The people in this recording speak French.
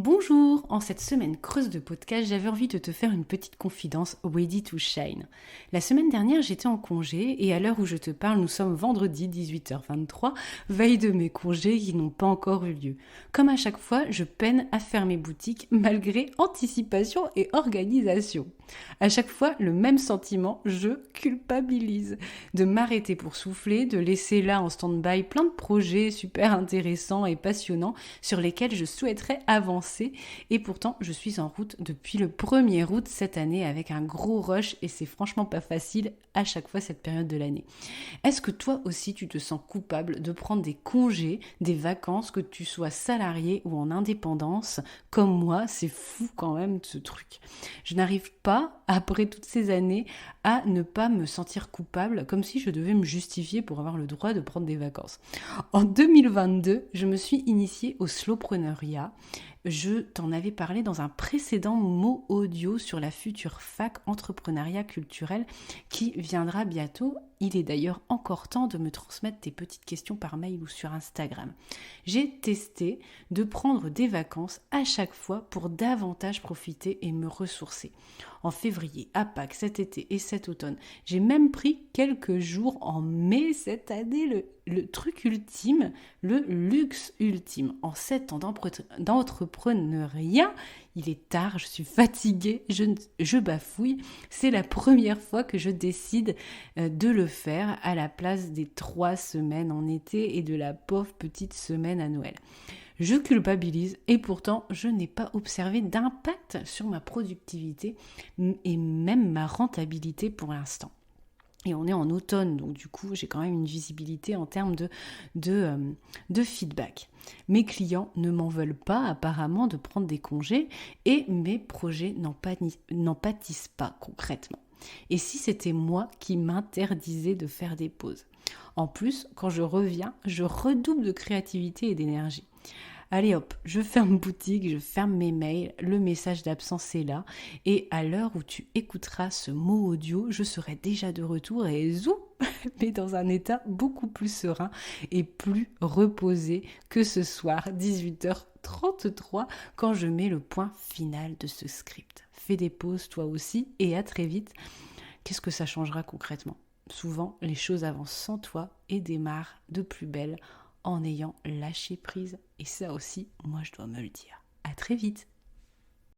Bonjour, en cette semaine creuse de podcast, j'avais envie de te faire une petite confidence ready to shine. La semaine dernière, j'étais en congé et à l'heure où je te parle, nous sommes vendredi 18h23, veille de mes congés qui n'ont pas encore eu lieu. Comme à chaque fois, je peine à faire mes boutiques malgré anticipation et organisation. À chaque fois, le même sentiment, je culpabilise. De m'arrêter pour souffler, de laisser là en stand-by plein de projets super intéressants et passionnants sur lesquels je souhaiterais avancer. Et pourtant, je suis en route depuis le 1er août cette année avec un gros rush et c'est franchement pas facile à chaque fois cette période de l'année. Est-ce que toi aussi tu te sens coupable de prendre des congés, des vacances, que tu sois salarié ou en indépendance? Comme moi, c'est fou quand même ce truc. Je n'arrive pas, après toutes ces années, à ne pas me sentir coupable, comme si je devais me justifier pour avoir le droit de prendre des vacances. En 2022, je me suis initiée au slowpreneuriat. Je t'en avais parlé dans un précédent mot audio sur la future fac entrepreneuriat culturel qui viendra bientôt. Il est d'ailleurs encore temps de me transmettre tes petites questions par mail ou sur Instagram. J'ai testé de prendre des vacances à chaque fois pour davantage profiter et me ressourcer. En février, à Pâques, cet été et cet automne, j'ai même pris quelques jours en mai cette année, le truc ultime, le luxe ultime. En 7 ans d'entrepreneuriat, il est tard, je suis fatiguée, je bafouille. C'est la première fois que je décide de le faire à la place des 3 semaines en été et de la pauvre petite semaine à Noël. Je culpabilise et pourtant je n'ai pas observé d'impact sur ma productivité et même ma rentabilité pour l'instant. Et on est en automne, donc du coup, j'ai quand même une visibilité en termes de feedback. Mes clients ne m'en veulent pas apparemment de prendre des congés et mes projets n'en pâtissent pas concrètement. Et si c'était moi qui m'interdisais de faire des pauses? En plus, quand je reviens, je redouble de créativité et d'énergie. Allez hop, je ferme boutique, je ferme mes mails, le message d'absence est là. Et à l'heure où tu écouteras ce mot audio, je serai déjà de retour et zou, mais dans un état beaucoup plus serein et plus reposé que ce soir, 18h33, quand je mets le point final de ce script. Fais des pauses toi aussi et à très vite. Qu'est-ce que ça changera concrètement? Souvent, les choses avancent sans toi et démarrent de plus belle en ayant lâché prise. Et ça aussi, moi je dois me le dire. À très vite.